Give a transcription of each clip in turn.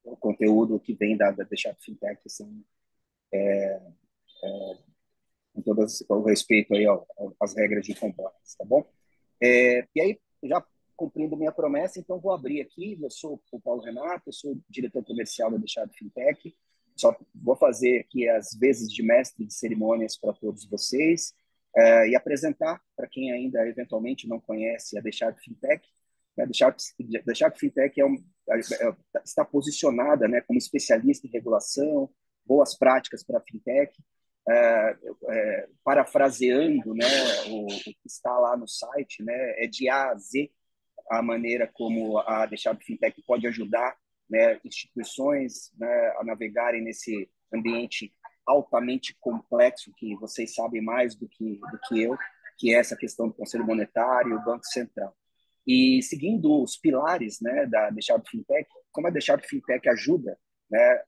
o conteúdo que vem da The Sharp Fintech, assim, com todo o respeito aí às regras de compliance, tá bom? E aí, já cumprindo minha promessa, então vou abrir aqui. Eu sou o Paulo Renato, eu sou diretor comercial da The Sharp Fintech. Só vou fazer aqui as vezes de mestre de cerimônias para todos vocês e apresentar para quem ainda eventualmente não conhece a The Sharp Fintech. A The Sharp Fintech está posicionada, né, como especialista em regulação, boas práticas para a fintech, parafraseando, né, o que está lá no site, né, é de A a Z a maneira como a The Sharp Fintech pode ajudar, né, instituições, né, a navegarem nesse ambiente altamente complexo, que vocês sabem mais do que eu, que é essa questão do Conselho Monetário e o Banco Central. E seguindo os pilares, né, da The Sharp Fintech, como a The Sharp Fintech ajuda, né,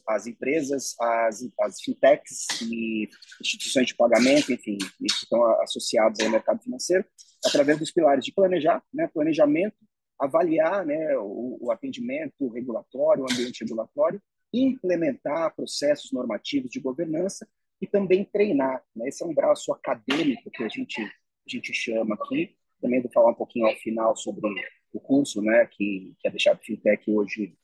as empresas, as fintechs e instituições de pagamento, enfim, que estão associadas ao mercado financeiro, através dos pilares de planejar, né, planejamento, avaliar, né, o atendimento regulatório, o ambiente regulatório, implementar processos normativos de governança e também treinar. Né? Esse é um braço acadêmico que a gente chama aqui. Também vou falar um pouquinho ao final sobre o curso, né, que a The Sharp Fintech hoje.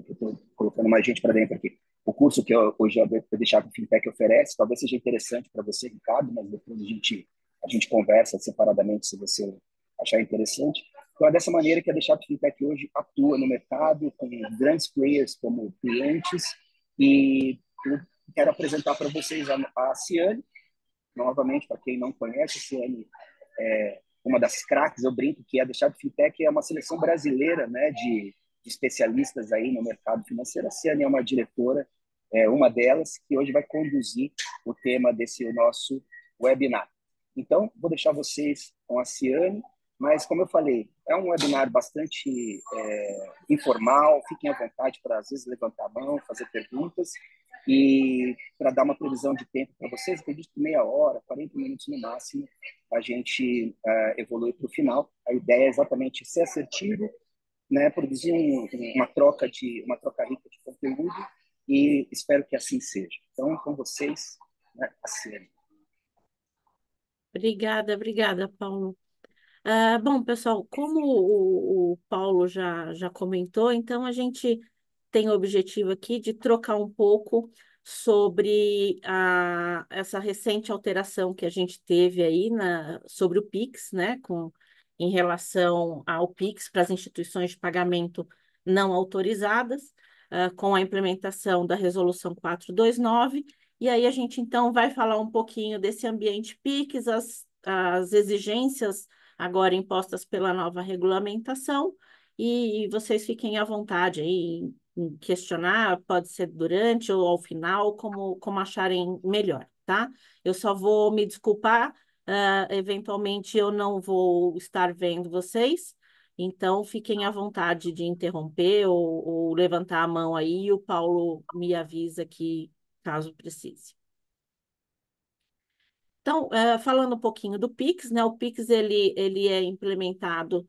Estou colocando mais gente para dentro aqui. O curso que hoje a The Sharp Fintech oferece, talvez seja interessante para você, Ricardo, mas depois a gente conversa separadamente se você achar interessante. Então, é dessa maneira que a The Sharp Fintech hoje atua no mercado, com grandes players como clientes, e eu quero apresentar para vocês a Ciane, novamente, para quem não conhece, a Ciane é uma das craques, eu brinco que a The Sharp Fintech é uma seleção brasileira, né, de especialistas aí no mercado financeiro. A Ciane é uma diretora, uma delas, que hoje vai conduzir o tema desse nosso webinar. Então, vou deixar vocês com a Ciane, mas, como eu falei, é um webinar bastante informal, fiquem à vontade para, às vezes, levantar a mão, fazer perguntas, e para dar uma previsão de tempo para vocês, acredito que meia hora, 40 minutos no máximo, a gente evolui para o final. A ideia é exatamente ser assertivo, né, produzir uma troca rica de conteúdo, e espero que assim seja. Então, com vocês, né, a Ciane. Obrigada, Paulo. Bom, pessoal, como o Paulo já comentou, então a gente tem o objetivo aqui de trocar um pouco sobre essa recente alteração que a gente teve aí sobre o Pix, né, em relação ao Pix para as instituições de pagamento não autorizadas, com a implementação da Resolução 429. E aí a gente então vai falar um pouquinho desse ambiente Pix, as exigências agora impostas pela nova regulamentação, e vocês fiquem à vontade aí em questionar, pode ser durante ou ao final, como acharem melhor, tá? Eu só vou me desculpar, eventualmente eu não vou estar vendo vocês, então fiquem à vontade de interromper ou levantar a mão aí, e o Paulo me avisa aqui caso precise. Então, falando um pouquinho do Pix, né? O Pix ele é implementado,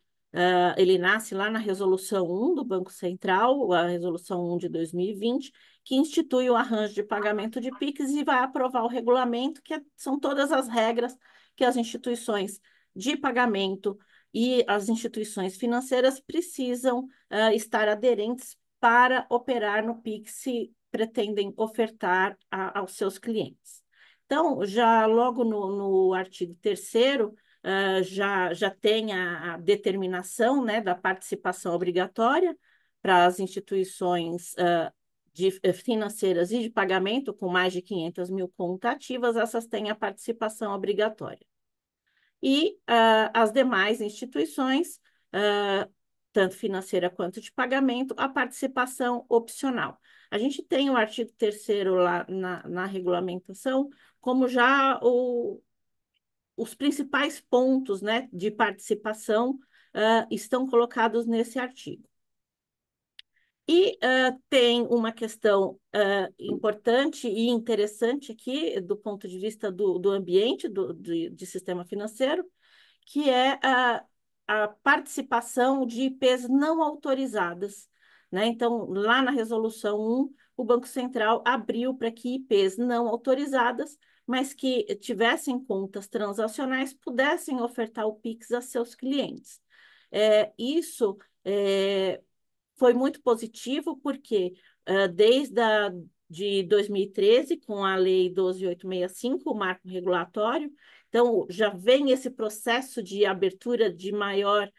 ele nasce lá na Resolução 1 do Banco Central, a Resolução 1 de 2020, que institui o arranjo de pagamento de Pix e vai aprovar o regulamento, são todas as regras que as instituições de pagamento e as instituições financeiras precisam estar aderentes para operar no Pix se pretendem ofertar aos seus clientes. Então, já logo no artigo 3º, já tem a determinação, né, da participação obrigatória para as instituições financeiras e de pagamento com mais de 500 mil contas ativas, essas têm a participação obrigatória. E as demais instituições, tanto financeira quanto de pagamento, a participação opcional. A gente tem o artigo 3º lá na regulamentação, como já os principais pontos, né, de participação estão colocados nesse artigo. E tem uma questão importante e interessante aqui, do ponto de vista do ambiente de sistema financeiro, que é a participação de IPs não autorizadas, né? Então, lá na Resolução 1, o Banco Central abriu para que IPs não autorizadas, mas que tivessem contas transacionais, pudessem ofertar o Pix a seus clientes. Isso foi muito positivo, porque desde de 2013, com a Lei 12.865, o marco regulatório, então já vem esse processo de abertura de maior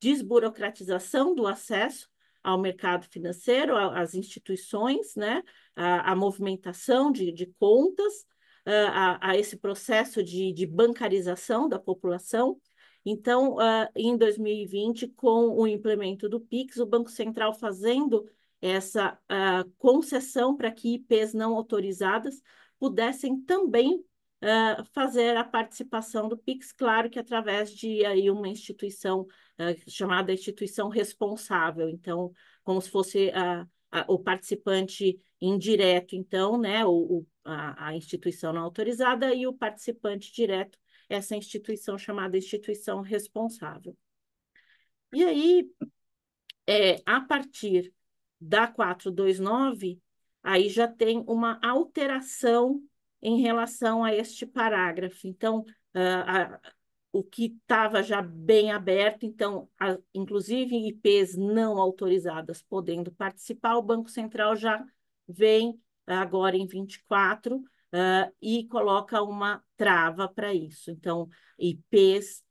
desburocratização do acesso ao mercado financeiro, às instituições, né? A movimentação de contas, a esse processo de bancarização da população. Então, em 2020, com o implemento do Pix, o Banco Central fazendo essa concessão para que IPs não autorizadas pudessem também fazer a participação do Pix, claro que através de aí, uma instituição chamada instituição responsável. Então, como se fosse o participante indireto, então, né, a instituição não autorizada e o participante direto, essa instituição chamada instituição responsável. E aí, a partir da 429, aí já tem uma alteração em relação a este parágrafo. Então, o que estava já bem aberto, então, inclusive IPs não autorizadas podendo participar, o Banco Central já vem agora em 24 e coloca uma trava para isso. Então, IPs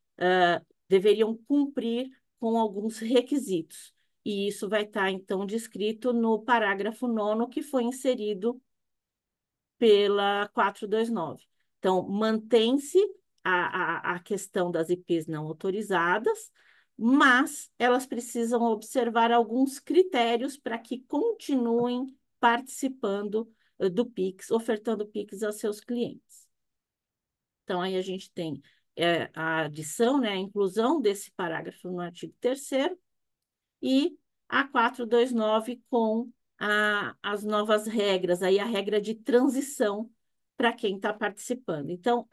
deveriam cumprir com alguns requisitos. E isso vai estar, então, descrito no parágrafo 9º, que foi inserido pela 429. Então, mantém-se a questão das IPs não autorizadas, mas elas precisam observar alguns critérios para que continuem participando do Pix, ofertando Pix aos seus clientes. Então, aí a gente tem a adição, né, a inclusão desse parágrafo no artigo 3º, e a 429 com as novas regras, aí a regra de transição para quem está participando. Então,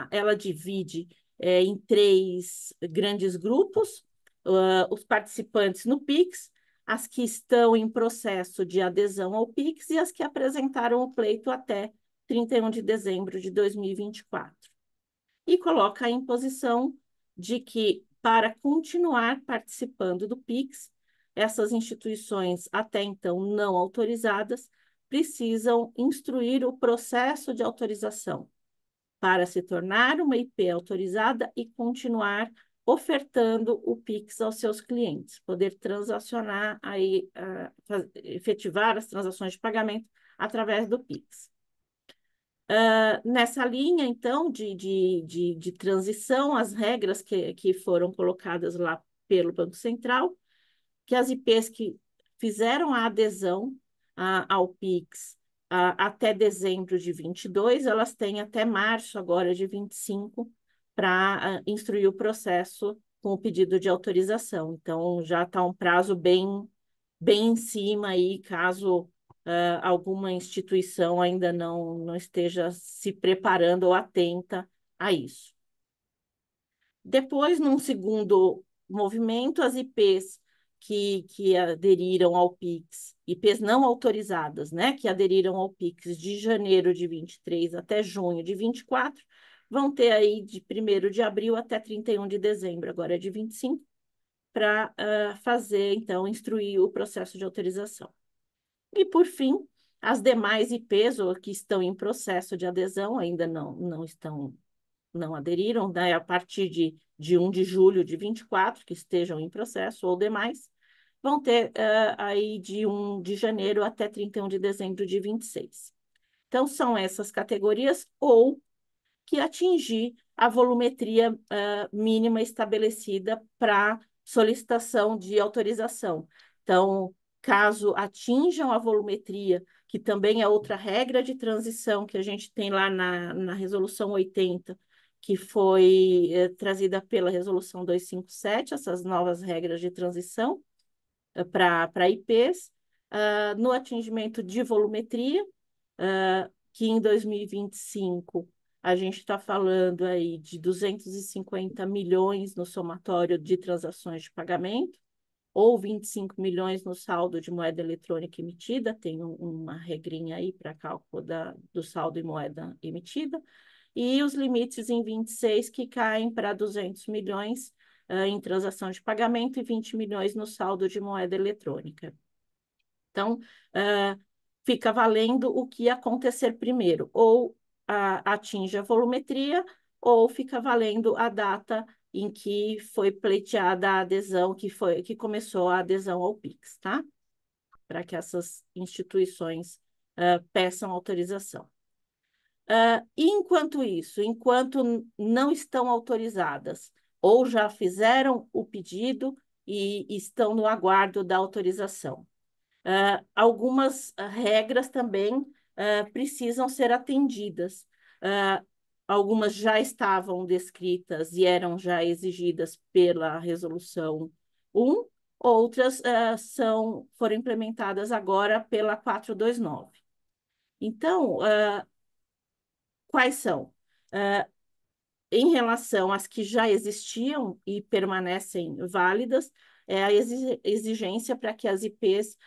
ela divide em 3 grandes grupos, os participantes no Pix, as que estão em processo de adesão ao Pix e as que apresentaram o pleito até 31 de dezembro de 2024. E coloca a imposição de que, para continuar participando do Pix, essas instituições até então não autorizadas precisam instruir o processo de autorização para se tornar uma IP autorizada e continuar ofertando o Pix aos seus clientes, poder transacionar aí, efetivar as transações de pagamento através do Pix. Nessa linha, então, de transição, as regras que foram colocadas lá pelo Banco Central, que as IPs que fizeram a adesão ao PIX até dezembro de 22, elas têm até março agora de 25 para instruir o processo com o pedido de autorização. Então, já está um prazo bem em cima aí, caso alguma instituição ainda não esteja se preparando ou atenta a isso. Depois, num segundo movimento, as IPs que aderiram ao PIX, IPs não autorizadas, né, que aderiram ao PIX de janeiro de 23 até junho de 24, vão ter aí de 1º de abril até 31 de dezembro, agora é de 25, para fazer, então, instruir o processo de autorização. E, por fim, as demais IPs ou que estão em processo de adesão, ainda não aderiram, né, a partir de 1 de julho de 24, que estejam em processo ou demais, vão ter aí de 1 de janeiro até 31 de dezembro de 26. Então, são essas categorias ou que atingir a volumetria mínima estabelecida para solicitação de autorização. Então, caso atinjam a volumetria, que também é outra regra de transição que a gente tem lá na Resolução 80, que foi trazida pela Resolução 257, essas novas regras de transição para IPs, no atingimento de volumetria, que em 2025 a gente está falando aí de 250 milhões no somatório de transações de pagamento, ou 25 milhões no saldo de moeda eletrônica emitida, tem uma regrinha aí para cálculo do saldo em moeda emitida, e os limites em 26 que caem para 200 milhões em transação de pagamento e 20 milhões no saldo de moeda eletrônica. Então, fica valendo o que acontecer primeiro, ou atinge a volumetria, ou fica valendo a data em que foi pleiteada a adesão, que começou a adesão ao Pix, tá? Para que essas instituições peçam autorização. E enquanto isso, enquanto não estão autorizadas, ou já fizeram o pedido e estão no aguardo da autorização, algumas regras também precisam ser atendidas. Algumas já estavam descritas e eram já exigidas pela Resolução 1, outras foram implementadas agora pela 429. Então, quais são? Em relação às que já existiam e permanecem válidas, é a exigência para que as IPs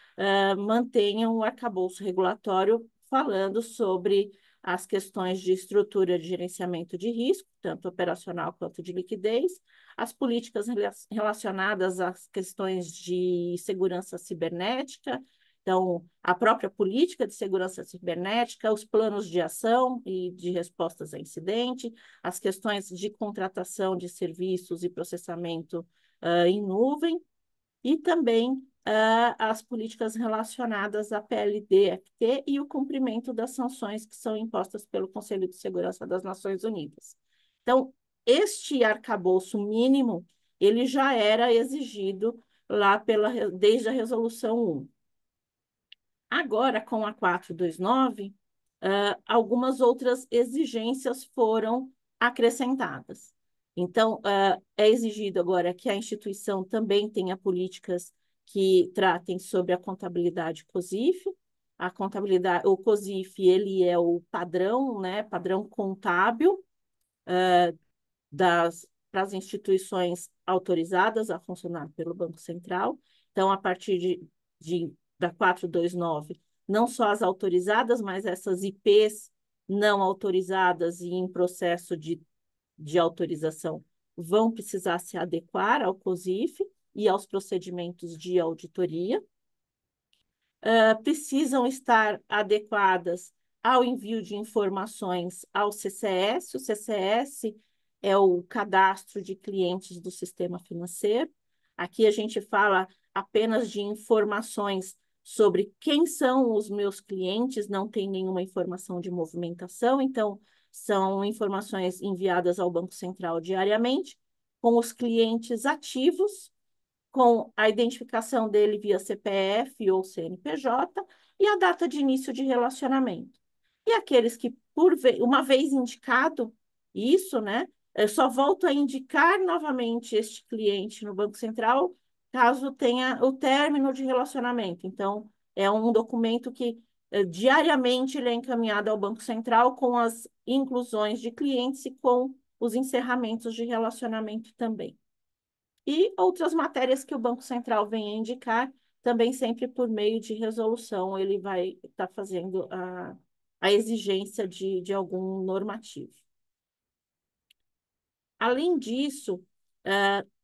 mantenham o arcabouço regulatório falando sobre as questões de estrutura de gerenciamento de risco, tanto operacional quanto de liquidez, as políticas relacionadas às questões de segurança cibernética, então, a própria política de segurança cibernética, os planos de ação e de respostas a incidente, as questões de contratação de serviços e processamento em nuvem, e também as políticas relacionadas à PLD-FT e o cumprimento das sanções que são impostas pelo Conselho de Segurança das Nações Unidas. Então, este arcabouço mínimo, ele já era exigido lá desde a Resolução 1. Agora, com a 429, algumas outras exigências foram acrescentadas. Então, é exigido agora que a instituição também tenha políticas que tratem sobre a contabilidade COSIF. A contabilidade, o COSIF, ele é o padrão, né, padrão contábil para as instituições autorizadas a funcionar pelo Banco Central. Então, a partir da 429, não só as autorizadas, mas essas IPs não autorizadas e em processo de autorização vão precisar se adequar ao COSIF e aos procedimentos de auditoria. Precisam estar adequadas ao envio de informações ao CCS. O CCS é o cadastro de clientes do sistema financeiro. Aqui a gente fala apenas de informações sobre quem são os meus clientes, não tem nenhuma informação de movimentação, então são informações enviadas ao Banco Central diariamente, com os clientes ativos, com a identificação dele via CPF ou CNPJ e a data de início de relacionamento. E aqueles que, uma vez indicado isso, né, eu só volto a indicar novamente este cliente no Banco Central caso tenha o término de relacionamento. Então, é um documento que diariamente ele é encaminhado ao Banco Central com as inclusões de clientes e com os encerramentos de relacionamento também. E outras matérias que o Banco Central vem a indicar, também sempre por meio de resolução, ele vai estar fazendo a exigência de algum normativo. Além disso,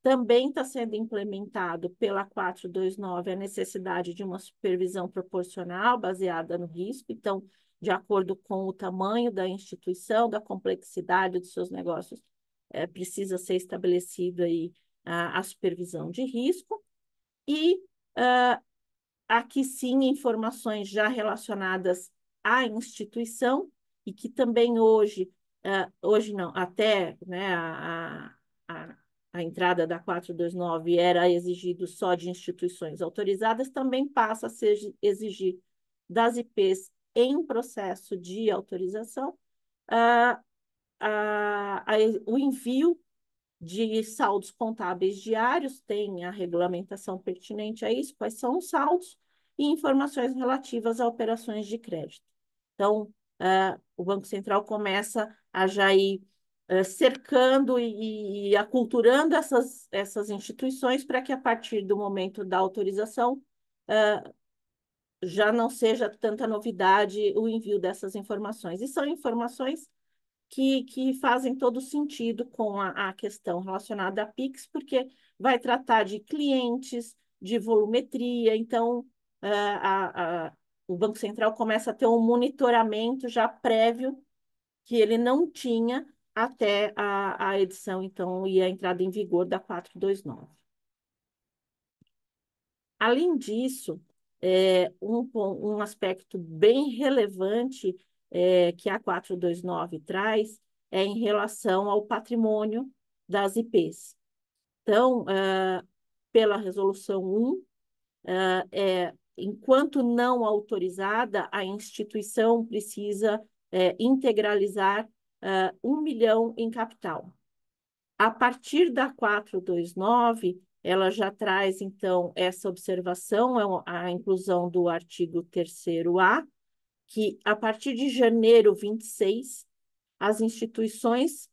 também está sendo implementado pela 429 a necessidade de uma supervisão proporcional baseada no risco, então, de acordo com o tamanho da instituição, da complexidade dos seus negócios, precisa ser estabelecido aí a supervisão de risco, e aqui sim informações já relacionadas à instituição, e que também hoje não, até né, a entrada da 429 era exigido só de instituições autorizadas, também passa a ser exigir das IPs em processo de autorização o envio de saldos contábeis diários, tem a regulamentação pertinente a isso, quais são os saldos e informações relativas a operações de crédito. Então, o Banco Central começa a já ir cercando e aculturando essas instituições para que, a partir do momento da autorização, já não seja tanta novidade o envio dessas informações. E são informações que fazem todo sentido com a questão relacionada a Pix, porque vai tratar de clientes, de volumetria, então o Banco Central começa a ter um monitoramento já prévio que ele não tinha até a edição, então, e a entrada em vigor da 429. Além disso, um aspecto bem relevante que a 429 traz é em relação ao patrimônio das IPs. Então, pela resolução 1, enquanto não autorizada, a instituição precisa integralizar 1 milhão em capital. A partir da 429, ela já traz, então, essa observação, a inclusão do artigo 3º-A, que, a partir de janeiro 26, as instituições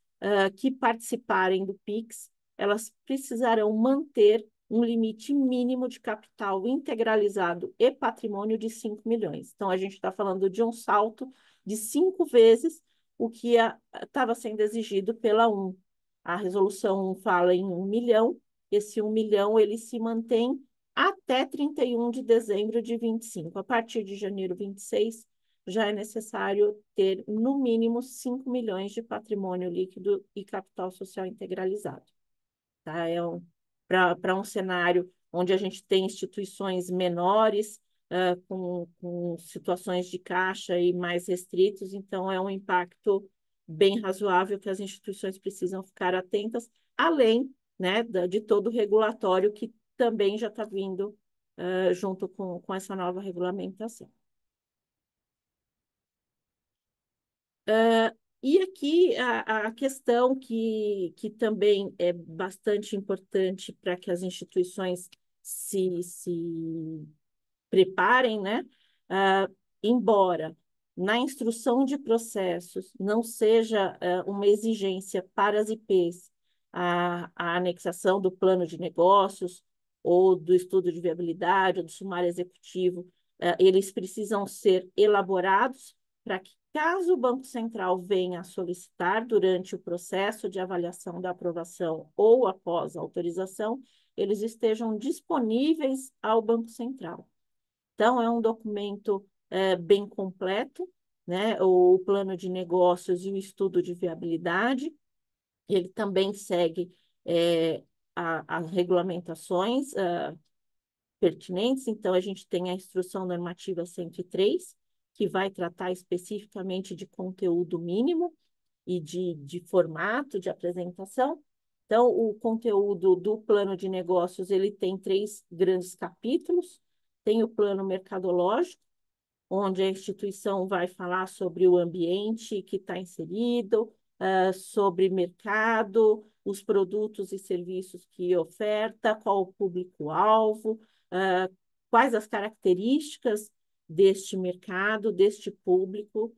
que participarem do PIX, elas precisarão manter um limite mínimo de capital integralizado e patrimônio de 5 milhões. Então, a gente está falando de um salto de 5 vezes o que estava sendo exigido pela 1. A resolução 1 fala em 1 milhão, esse 1 milhão ele se mantém até 31 de dezembro de 25. A partir de janeiro 26, já é necessário ter, no mínimo, 5 milhões de patrimônio líquido e capital social integralizado. Tá? Para um cenário onde a gente tem instituições menores, com situações de caixa e mais restritos, então é um impacto bem razoável que as instituições precisam ficar atentas, além, né, de todo o regulatório que também já está vindo junto com essa nova regulamentação. E aqui a questão que também é bastante importante para que as instituições se preparem, né? Embora na instrução de processos não seja uma exigência para as IPs a anexação do plano de negócios ou do estudo de viabilidade ou do sumário executivo, eles precisam ser elaborados para que, caso o Banco Central venha a solicitar durante o processo de avaliação da aprovação ou após a autorização, eles estejam disponíveis ao Banco Central. Então, é um documento bem completo, né? O plano de negócios e o estudo de viabilidade. Ele também segue as regulamentações pertinentes. Então, a gente tem a Instrução Normativa 103, que vai tratar especificamente de conteúdo mínimo e de formato de apresentação. Então, o conteúdo do plano de negócios, ele tem 3 grandes capítulos. Tem o plano mercadológico, onde a instituição vai falar sobre o ambiente que está inserido, sobre mercado, os produtos e serviços que oferta, qual o público-alvo, quais as características deste mercado, deste público,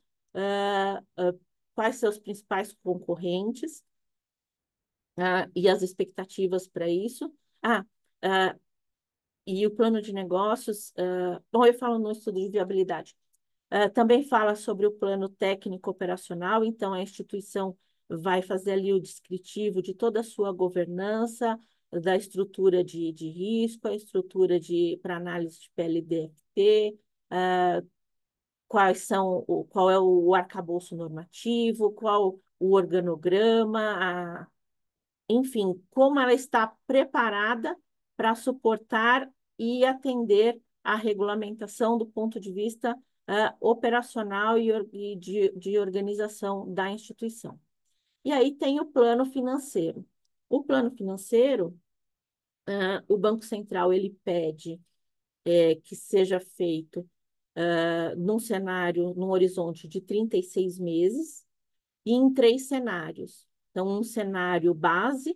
quais são os principais concorrentes, e as expectativas para isso. E o plano de negócios, bom, eu falo no estudo de viabilidade. Também fala sobre o plano técnico operacional, então a instituição vai fazer ali o descritivo de toda a sua governança, da estrutura de risco, a estrutura para análise de PLDFT, qual é o arcabouço normativo, qual o organograma, enfim, como ela está preparada para suportar e atender à regulamentação do ponto de vista operacional e de organização da instituição. E aí tem o plano financeiro. O plano financeiro, o Banco Central ele pede que seja feito num cenário, num horizonte de 36 meses, e em 3 cenários. Então, um cenário base,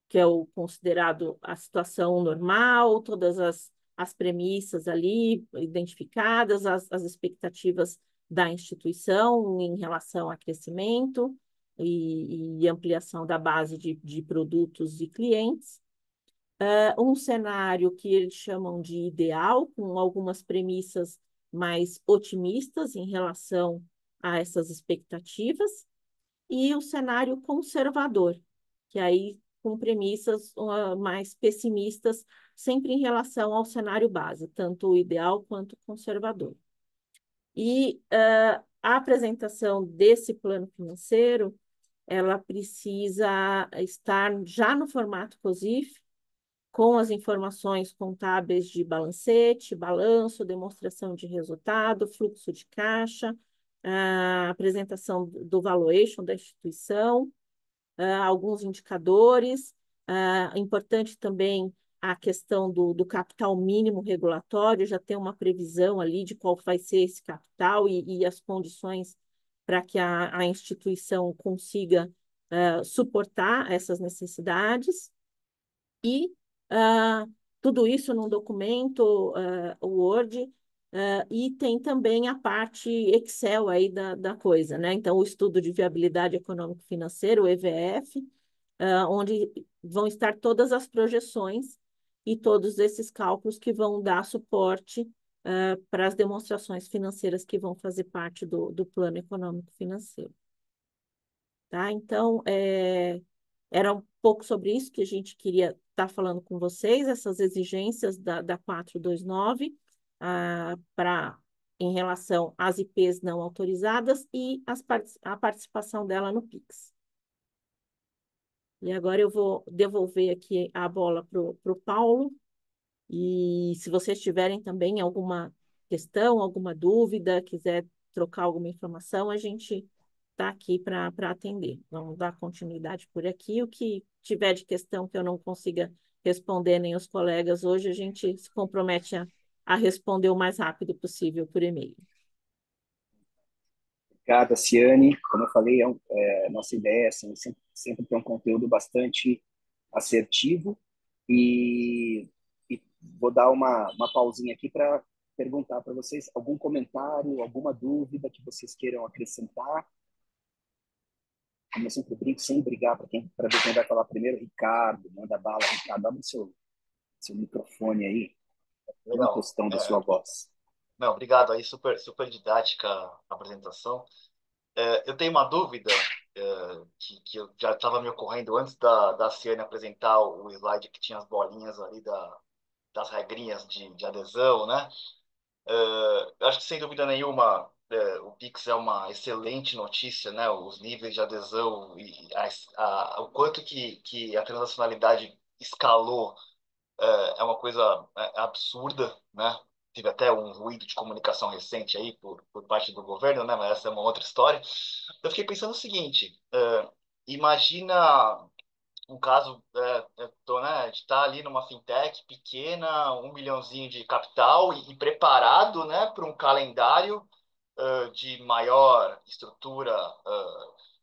que é o considerado a situação normal, todas as premissas ali identificadas, as expectativas da instituição em relação a crescimento e ampliação da base de produtos e clientes. Um cenário que eles chamam de ideal, com algumas premissas mais otimistas em relação a essas expectativas, e o cenário conservador, que aí com premissas mais pessimistas, sempre em relação ao cenário base, tanto o ideal quanto o conservador. E a apresentação desse plano financeiro, ela precisa estar já no formato COSIF, com as informações contábeis de balancete, balanço, demonstração de resultado, fluxo de caixa, a apresentação do valuation da instituição, alguns indicadores. Importante também a questão do capital mínimo regulatório, já tem uma previsão ali de qual vai ser esse capital e as condições para que a instituição consiga suportar essas necessidades. E tudo isso num documento Word, e tem também a parte Excel aí da coisa, né? Então, o estudo de viabilidade econômico-financeira, o EVF, onde vão estar todas as projeções e todos esses cálculos que vão dar suporte para as demonstrações financeiras que vão fazer parte do plano econômico-financeiro. Tá? Então, era um pouco sobre isso que a gente queria estar falando com vocês, essas exigências da 429 em relação às IPs não autorizadas e a participação dela no PIX. E agora eu vou devolver aqui a bola para o Paulo, e se vocês tiverem também alguma questão, alguma dúvida, quiser trocar alguma informação, a gente está aqui para atender. Vamos dar continuidade por aqui. O que tiver de questão que eu não consiga responder, nem os colegas hoje, a gente se compromete a responder o mais rápido possível por e-mail. Obrigado, Ciane. Como eu falei, nossa ideia é assim, sempre ter um conteúdo bastante assertivo e vou dar uma pausinha aqui para perguntar para vocês algum comentário, alguma dúvida que vocês queiram acrescentar. Como eu sempre brinco, sem brigar para ver quem vai falar primeiro. Ricardo, manda bala. Ricardo, abre seu microfone aí. Uma Legal. questão da sua voz. Não, obrigado aí, super didática a apresentação. Eu tenho uma dúvida que eu já estava me ocorrendo antes da Ciane apresentar o slide que tinha as bolinhas ali das regrinhas de adesão, né? Eu acho que, sem dúvida nenhuma, o Pix é uma excelente notícia, né? Os níveis de adesão e o quanto que a transacionalidade escalou é uma coisa absurda, né? Tive até um ruído de comunicação recente aí por parte do governo, né? Mas essa é uma outra história. Eu fiquei pensando o seguinte: imagina um caso, né, de estar ali numa fintech pequena, 1 milhãozinho de capital e preparado, né, para um calendário de maior estrutura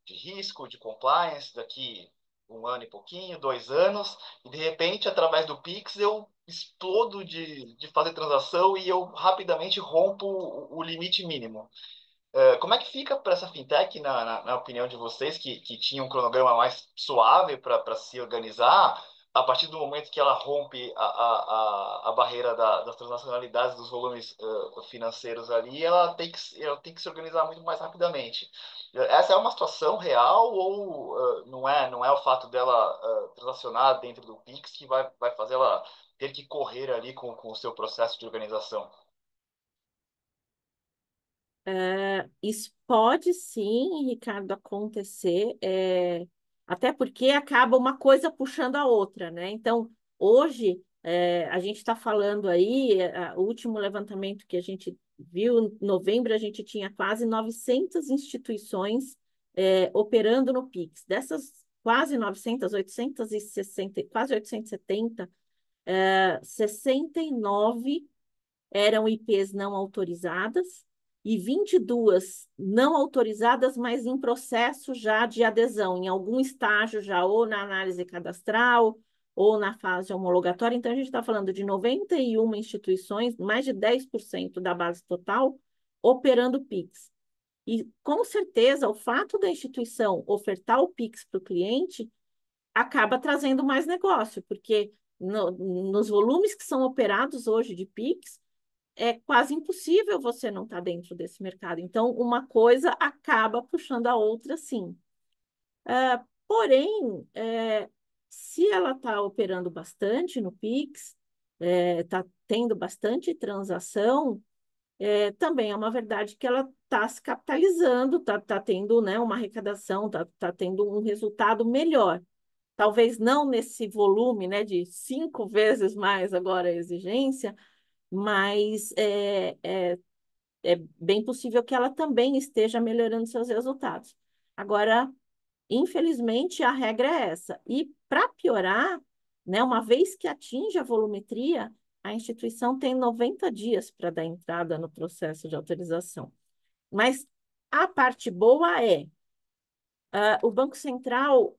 de risco, de compliance, daqui 1 ano e pouquinho, 2 anos, e de repente, através do Pix, eu explodo de fazer transação e eu rapidamente rompo o limite mínimo. Como é que fica para essa fintech, na opinião de vocês, que tinha um cronograma mais suave para se organizar, a partir do momento que ela rompe a barreira das transacionalidades, dos volumes financeiros ali, ela tem que se organizar muito mais rapidamente. Essa é uma situação real ou não é o fato dela transacionar dentro do Pix que vai fazer ela ter que correr ali com o seu processo de organização? Isso pode sim, Ricardo, acontecer, até porque acaba uma coisa puxando a outra, né? Então, hoje, a gente está falando aí, o último levantamento que a gente viu, em novembro, a gente tinha quase 900 instituições operando no Pix. Dessas quase 900, 860, quase 870, 69 eram IPs não autorizadas e 22 não autorizadas, mas em processo já de adesão, em algum estágio já, ou na análise cadastral, ou na fase homologatória. Então, a gente está falando de 91 instituições, mais de 10% da base total, operando PIX. E, com certeza, o fato da instituição ofertar o Pix para o cliente acaba trazendo mais negócio, porque nos volumes que são operados hoje de Pix, é quase impossível você não estar dentro desse mercado. Então, uma coisa acaba puxando a outra, sim. Porém, se ela está operando bastante no Pix, está tendo bastante transação, também é uma verdade que ela está se capitalizando, está tendo, né, uma arrecadação, está tendo um resultado melhor. Talvez não nesse volume, né, de 5 vezes mais agora a exigência, mas é bem possível que ela também esteja melhorando seus resultados. Agora, infelizmente, a regra é essa. E para piorar, né, uma vez que atinge a volumetria, a instituição tem 90 dias para dar entrada no processo de autorização. Mas a parte boa é, o Banco Central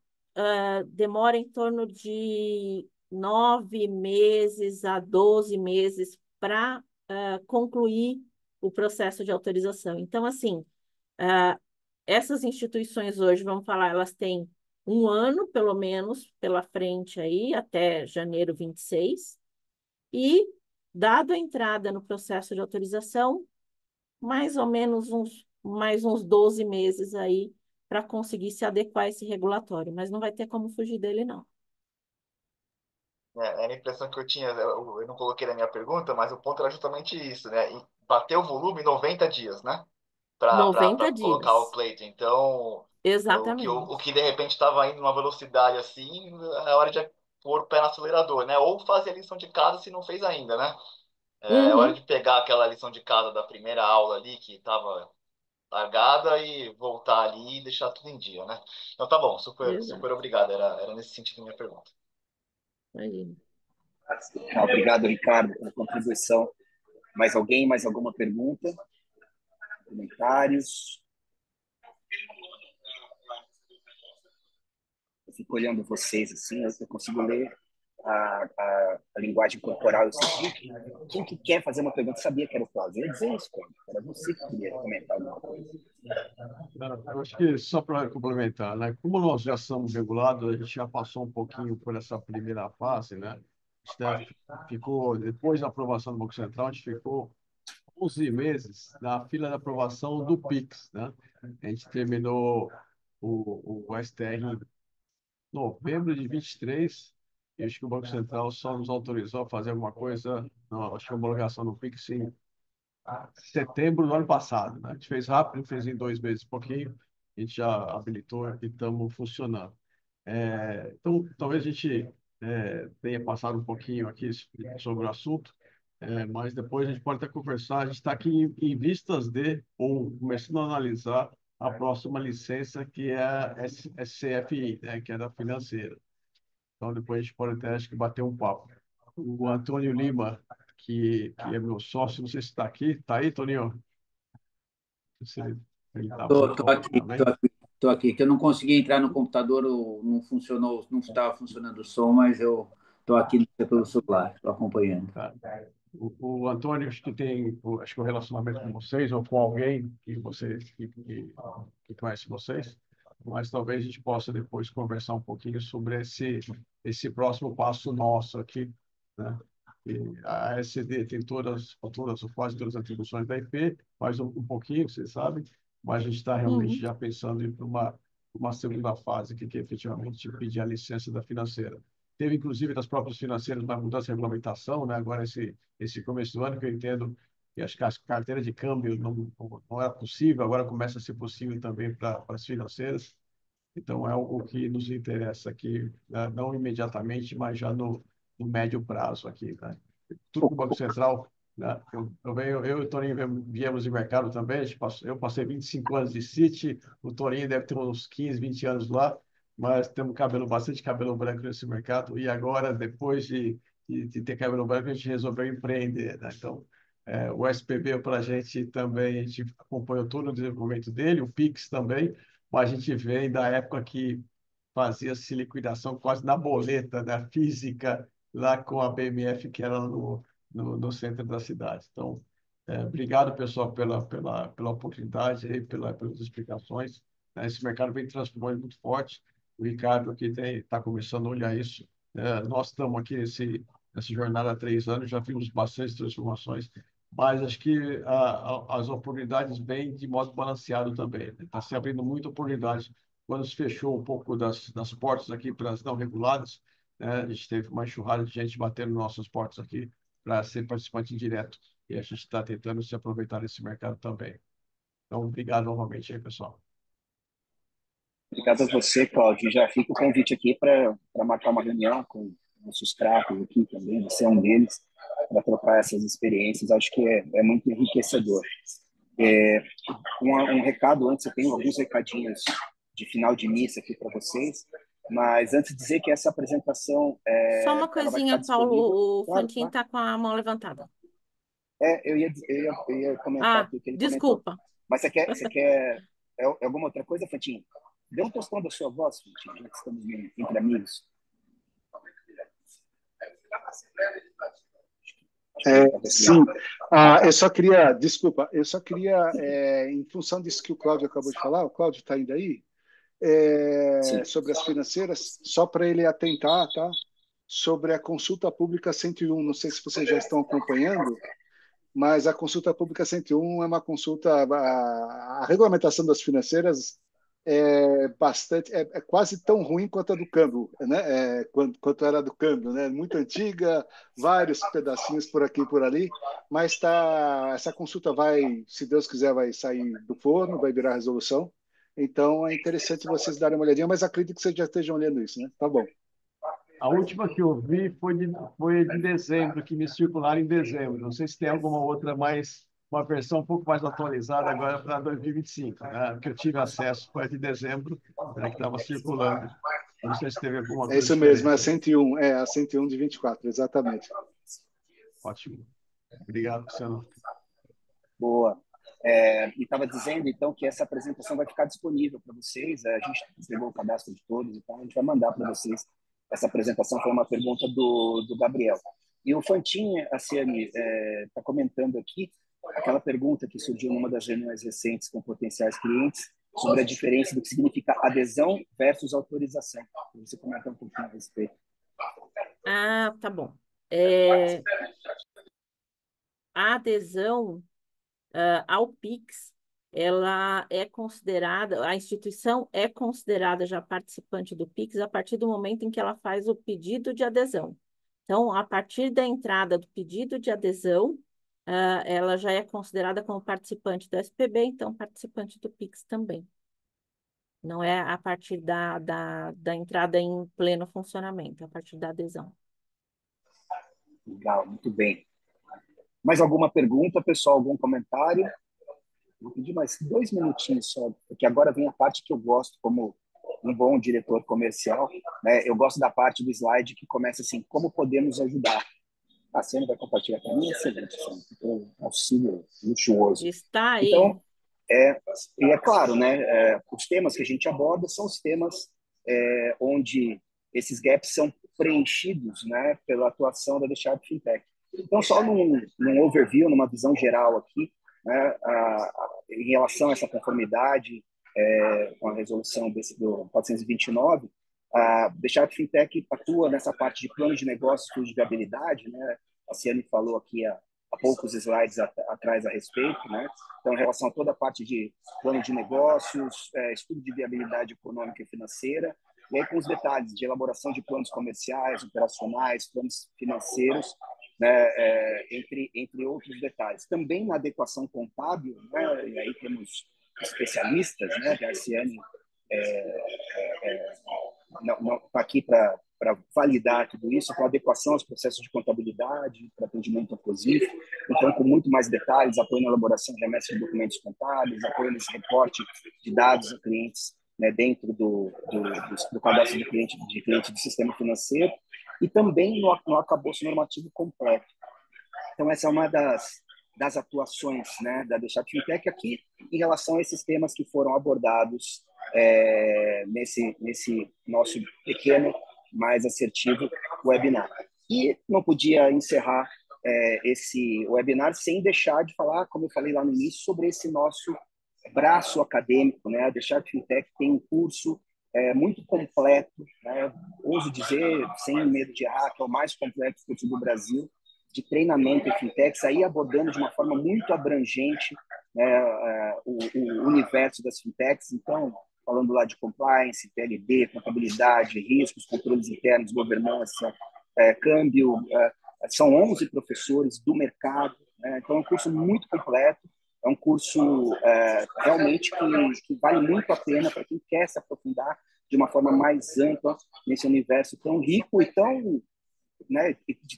demora em torno de 9 meses a 12 meses para concluir o processo de autorização. Então, assim, essas instituições hoje, vamos falar, elas têm um ano, pelo menos, pela frente aí, até janeiro 26, e, dado a entrada no processo de autorização, mais ou menos mais uns 12 meses aí para conseguir se adequar a esse regulatório, mas não vai ter como fugir dele, não. Era a impressão que eu tinha, eu não coloquei na minha pergunta, mas o ponto era justamente isso, né? E bater o volume em 90 dias, né? Para 90 colocar o dias, pleito. Então, o exatamente. que de repente estava indo numa velocidade assim, é hora de pôr o pé no acelerador, né? Ou fazer a lição de casa se não fez ainda, né? É hora Uhum, de pegar aquela lição de casa da primeira aula ali que estava largada e voltar ali e deixar tudo em dia, né? Então tá bom, super, super exato. obrigado. Era nesse sentido a minha pergunta. Imagina. Obrigado, Ricardo, pela contribuição. Mais alguém? Mais alguma pergunta? Comentários? Eu fico olhando vocês assim, eu consigo ler a linguagem corporal. Eu senti quem que quer fazer uma pergunta sabia que era o Cláudio. Eu ia dizer isso, cara. Era você que queria comentar alguma coisa. Eu acho que só para complementar, né? Como nós já somos regulados, a gente já passou um pouquinho por essa primeira fase, né? A gente ficou, depois da aprovação do Banco Central, a gente ficou 11 meses na fila de aprovação do PIX, né? A gente terminou o STR em novembro de 23, e acho que o Banco Central só nos autorizou a fazer alguma coisa, não, acho que a homologação do PIX em setembro do ano passado, né? A gente fez rápido, fez em 2 meses e pouquinho, a gente já habilitou e estamos funcionando. Então, talvez a gente tenha passado um pouquinho aqui sobre o assunto, mas depois a gente pode até conversar. A gente está aqui em vistas de, ou começando a analisar a próxima licença, que é a SCFI, né, que é da financeira. Então, depois a gente pode até, acho que, bater um papo. O Antônio Lima, que é meu sócio, não sei se está aqui. Está aí, Toninho? Não sei se ele está por Tô fora aqui, tô também. aqui, tô aqui. Que eu não consegui entrar no computador, não funcionou, não estava funcionando o som, mas eu tô aqui pelo celular, estou acompanhando. Tá. O Antônio, acho que tem, acho que o relacionamento com vocês ou com alguém que conhece vocês, mas talvez a gente possa depois conversar um pouquinho sobre esse próximo passo nosso aqui, né? E a SCD tem todas ou quase todas as atribuições da IP, mais um pouquinho, vocês sabem, mas a gente está realmente Uhum. já pensando em ir para uma segunda fase, que é efetivamente pedir a licença da financeira. Teve, inclusive, das próprias financeiras uma mudança de regulamentação, né? Agora, esse começo do ano, que eu entendo que acho que a carteira de câmbio não era possível, agora começa a ser possível também para as financeiras. Então, é algo que nos interessa aqui, né? Não imediatamente, mas já no médio prazo aqui, né? Tudo com o Banco Central, né? Eu e o Torinho viemos de mercado também, eu passei 25 anos de Citi, o Torinho deve ter uns 15, 20 anos lá, mas temos bastante cabelo branco nesse mercado, e agora, depois de ter cabelo branco, a gente resolveu empreender, né? Então, o SPB para a gente também, a gente acompanhou todo o desenvolvimento dele, o Pix também, mas a gente vem da época que fazia-se liquidação quase na boleta, da física, lá com a BMF, que era no centro da cidade. Então, Obrigado, pessoal, pela oportunidade e pelas explicações. Esse mercado vem transformando muito forte. O Ricardo aqui está começando a olhar isso. Nós estamos aqui nessa jornada há 3 anos, já vimos bastante transformações, mas acho que as oportunidades vêm de modo balanceado também. Está se abrindo muita oportunidade. Quando se fechou um pouco das portas aqui para as não reguladas, né, a gente teve uma enxurrada de gente batendo nossas portas aqui para ser participante direto. E a gente está tentando se aproveitar desse mercado também. Então, obrigado novamente aí, pessoal. Obrigado a você, Cláudio. Já fica o convite aqui para marcar uma reunião com nossos craques aqui também, você é um deles, para trocar essas experiências. Acho que é muito enriquecedor. É, um recado antes, eu tenho alguns recadinhos de final de missa aqui para vocês, mas antes de dizer que essa apresentação Só uma ela vai coisinha, ficar disponível. Paulo, o Claro, Fantin claro. está com a mão levantada. Eu ia comentar Ah, aqui o que ele comentou. desculpa. Mas você quer alguma outra coisa, Fantinho? Dê um tostão da sua voz, Fantinho, já que estamos entre amigos. Sim, eu só queria, em função disso que o Cláudio acabou de falar, o Cláudio está ainda aí, Sim. sobre as financeiras, só para ele atentar, tá? Sobre a consulta pública 101, não sei se vocês já estão acompanhando, mas a consulta pública 101 é uma consulta, a regulamentação das financeiras é quase tão ruim quanto a do câmbio, né? Quanto era do câmbio, né? Muito antiga, vários pedacinhos por aqui e por ali, mas essa consulta vai, se Deus quiser, vai sair do forno, vai virar resolução. Então é interessante vocês darem uma olhadinha, mas acredito que vocês já estejam olhando isso, né? Tá bom. A última que eu vi foi de dezembro, que me circularam em dezembro. Não sei se tem alguma outra uma versão um pouco mais atualizada agora para 2025, né? Que eu tive acesso foi a de dezembro, né, que estava circulando. Não sei se teve alguma É coisa isso mesmo, é a diferente. 101, a 101 de 24, exatamente. Ótimo. Obrigado, Luciano. Boa. E estava dizendo, então, que essa apresentação vai ficar disponível para vocês. A gente entregou o cadastro de todos, então a gente vai mandar para vocês. Essa apresentação foi uma pergunta do Gabriel. E o Fantin, a Ciane, está comentando aqui aquela pergunta que surgiu numa das reuniões recentes com potenciais clientes sobre a diferença do que significa adesão versus autorização. Você comenta um pouquinho a respeito. Ah, tá bom. A adesão ao PIX, ela é considerada, a instituição é considerada já participante do PIX a partir do momento em que ela faz o pedido de adesão. Então, a partir da entrada do pedido de adesão, ela já é considerada como participante do SPB, então participante do PIX também. Não é a partir da entrada em pleno funcionamento, é a partir da adesão. Legal, muito bem. Mais alguma pergunta, pessoal? Algum comentário? Vou pedir mais 2 minutinhos só, porque agora vem a parte que eu gosto como um bom diretor comercial, né? Eu gosto da parte do slide que começa assim, como podemos ajudar? A Ciane vai compartilhar com mim, excelente, um auxílio luxuoso. Está aí. Então, e é claro, né? Os temas que a gente aborda são os temas onde esses gaps são preenchidos, né, pela atuação da The Sharp Fintech. Então, só num overview, numa visão geral aqui, né, em relação a essa conformidade com a resolução do 429, a The Sharp Fintech atua nessa parte de plano de negócio, estudo de viabilidade, né? A Ciane falou aqui há poucos slides atrás a respeito, né? Então, em relação a toda a parte de plano de negócios, estudo de viabilidade econômica e financeira, e aí com os detalhes de elaboração de planos comerciais, operacionais, planos financeiros, né? Entre outros detalhes. Também na adequação contábil, né? E aí temos especialistas, né? Que a Ciane não está aqui para validar tudo isso, com adequação aos processos de contabilidade, para atendimento ao COSIF, então com muito mais detalhes, apoio na elaboração de remessas de documentos contábeis, apoio nesse reporte de dados a clientes, né, dentro do cadastro de cliente do sistema financeiro, e também no arcabouço normativo completo. Então essa é uma das atuações, né, da The Sharp Fintech aqui em relação a esses temas que foram abordados nesse nosso pequeno, mais assertivo webinar. E não podia encerrar esse webinar sem deixar de falar, como eu falei lá no início, sobre esse nosso braço acadêmico, né? A The Sharp FinTech tem um curso muito completo, né? Ouso dizer, sem medo de errar, que é o mais completo curso do Brasil, de treinamento em fintechs, aí abordando de uma forma muito abrangente, né, o universo das fintechs. Então, falando lá de compliance, PLD, contabilidade, riscos, controles internos, governança, câmbio, são 11 professores do mercado, né? Então é um curso muito completo, é um curso realmente que vale muito a pena para quem quer se aprofundar de uma forma mais ampla nesse universo tão rico e tão, né, de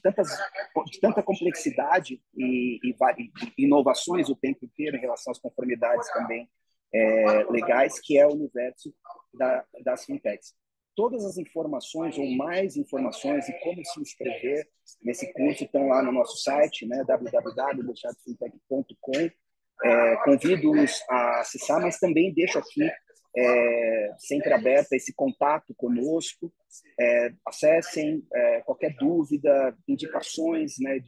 tanta complexidade e inovações o tempo inteiro em relação às conformidades também legais, que é o universo das fintechs. Todas as informações ou mais informações e como se inscrever nesse curso estão lá no nosso site, né, www.deixarfintech.com. Convido-os a acessar, mas também deixo aqui sempre aberto esse contato conosco. Acessem qualquer dúvida, indicações, né,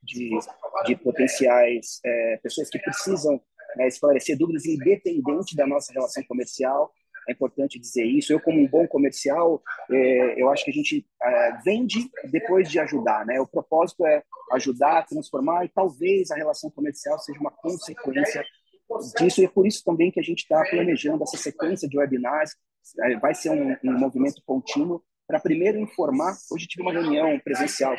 de potenciais pessoas que precisam esclarecer dúvidas independente da nossa relação comercial. É importante dizer isso. Eu, como um bom comercial, eu acho que a gente vende depois de ajudar, né? O propósito é ajudar, transformar, e talvez a relação comercial seja uma consequência disso, e é por isso também que a gente está planejando essa sequência de webinars. Vai ser um movimento contínuo para primeiro informar. Hoje tive uma reunião presencial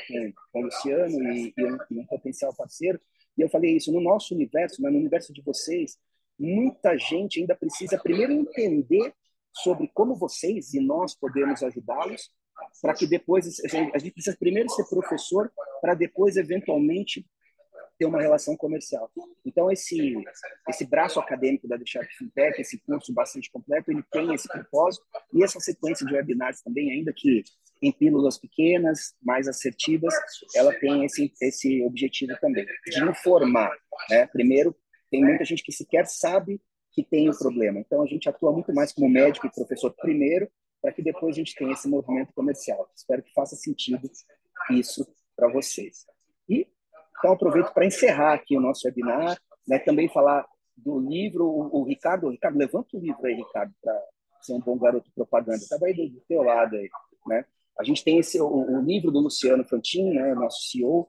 com o Luciano e um potencial parceiro, e eu falei isso, no nosso universo, no universo de vocês, muita gente ainda precisa primeiro entender sobre como vocês e nós podemos ajudá-los, para que depois a gente precisa primeiro ser professor para depois eventualmente ter uma relação comercial. Então esse braço acadêmico da The Sharp FinTech, esse curso bastante completo, ele tem esse propósito, e essa sequência de webinars também, ainda que em pílulas pequenas, mais assertivas, ela tem esse objetivo também, de informar, né? Primeiro, tem muita gente que sequer sabe que tem o problema. Então, a gente atua muito mais como médico e professor primeiro, para que depois a gente tenha esse movimento comercial. Espero que faça sentido isso para vocês. E, então, aproveito para encerrar aqui o nosso webinar, né? Também falar do livro. O Ricardo, levanta o livro aí, Ricardo, para ser um bom garoto propaganda. Estava aí do teu lado, aí, né? A gente tem o livro do Luciano Fantini, né, nosso CEO.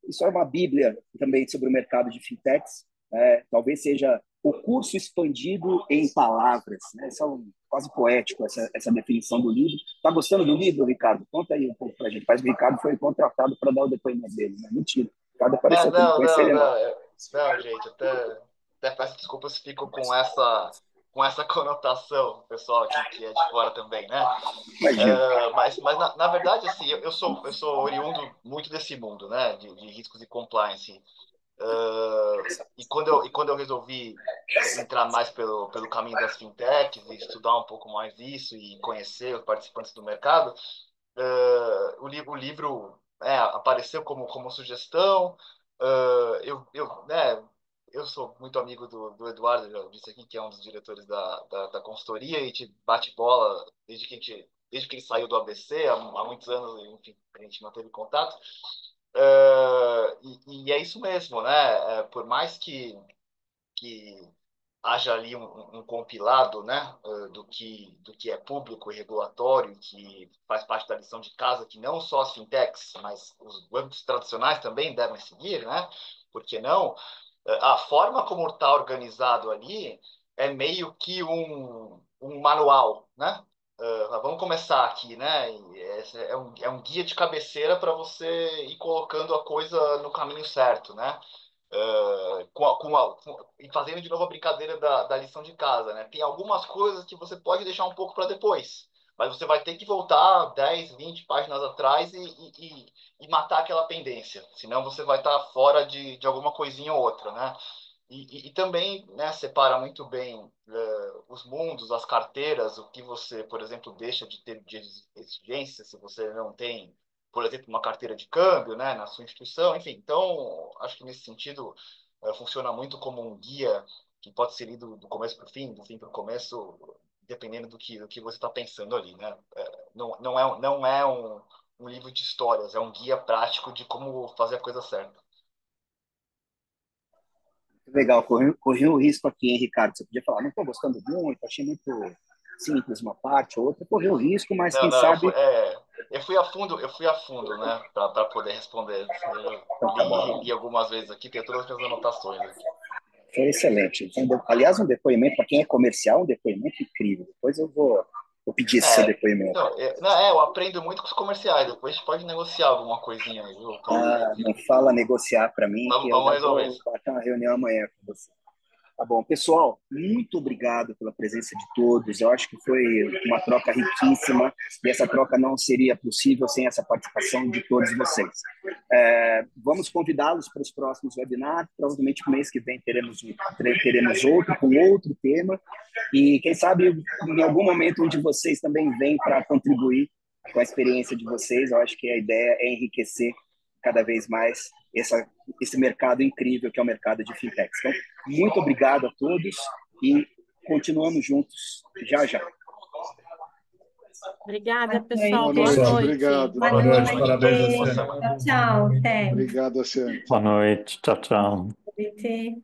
Isso é uma bíblia também sobre o mercado de fintechs. Talvez seja o curso expandido em palavras, né? Isso é quase poético, essa definição do livro. Está gostando do livro, Ricardo? Conta aí um pouco para a gente. Mas o Ricardo foi contratado para dar o depoimento dele, né? Mentira. O Ricardo apareceu aqui, não conhecia ele, não. Não, gente, até peço desculpas se fico com essa conotação, pessoal aqui que é de fora também, né? Mas na verdade, assim, eu sou oriundo muito desse mundo, né, de riscos e compliance. E quando eu resolvi entrar mais pelo caminho das fintechs e estudar um pouco mais disso e conhecer os participantes do mercado, o livro apareceu como sugestão. Eu sou muito amigo do Eduardo, já disse aqui, que é um dos diretores da consultoria, e a gente bate bola desde que ele saiu do ABC, há muitos anos, enfim, a gente manteve contato. E é isso mesmo, né? Por mais que haja ali um compilado, né, do que é público e regulatório, que faz parte da lição de casa, que não só as fintechs, mas os bancos tradicionais também devem seguir, né? Por que não? A forma como está organizado ali é meio que um manual, né? Vamos começar aqui, né? É um guia de cabeceira para você ir colocando a coisa no caminho certo, né? E fazendo de novo a brincadeira da lição de casa, né? Tem algumas coisas que você pode deixar um pouco para depois, mas você vai ter que voltar 10, 20 páginas atrás e matar aquela pendência, senão você vai estar fora de alguma coisinha ou outra, né? E também, né, separa muito bem os mundos, as carteiras, o que você, por exemplo, deixa de ter de exigência se você não tem, por exemplo, uma carteira de câmbio, né, na sua instituição, enfim. Então, acho que nesse sentido funciona muito como um guia que pode ser lido do começo para o fim, do fim para o começo, dependendo do que você está pensando ali, né? Não é um livro de histórias, é um guia prático de como fazer a coisa certa. Legal, corri um risco aqui, hein, Ricardo? Você podia falar, não estou gostando muito, achei muito simples uma parte, outra. Corri o risco, mas Não, quem não, sabe. eu fui a fundo, né, para poder responder. Eu Então tá bom. li algumas vezes aqui, tenho todas as minhas anotações aqui. Foi excelente. Aliás, um depoimento, para quem é comercial, um depoimento incrível. Depois eu vou pedir esse seu depoimento. Eu aprendo muito com os comerciais, depois a gente pode negociar alguma coisinha aí, viu? Não fala negociar para mim, que eu Vamos já resolver vou isso. bater uma reunião amanhã com você. Tá bom, pessoal, muito obrigado pela presença de todos. Eu acho que foi uma troca riquíssima e essa troca não seria possível sem essa participação de todos vocês. Vamos convidá-los para os próximos webinars. Provavelmente no mês que vem teremos outro com outro tema e quem sabe em algum momento um de vocês também vem para contribuir com a experiência de vocês. Eu acho que a ideia é enriquecer cada vez mais esse mercado incrível que é o mercado de fintechs. Então, muito obrigado a todos e continuamos juntos já já. Obrigada, pessoal. Boa noite. Obrigado. Boa noite, parabéns, Boa Luciano. semana. Tchau, até. Obrigado, Oceano. Boa noite, tchau, tchau. Boa noite.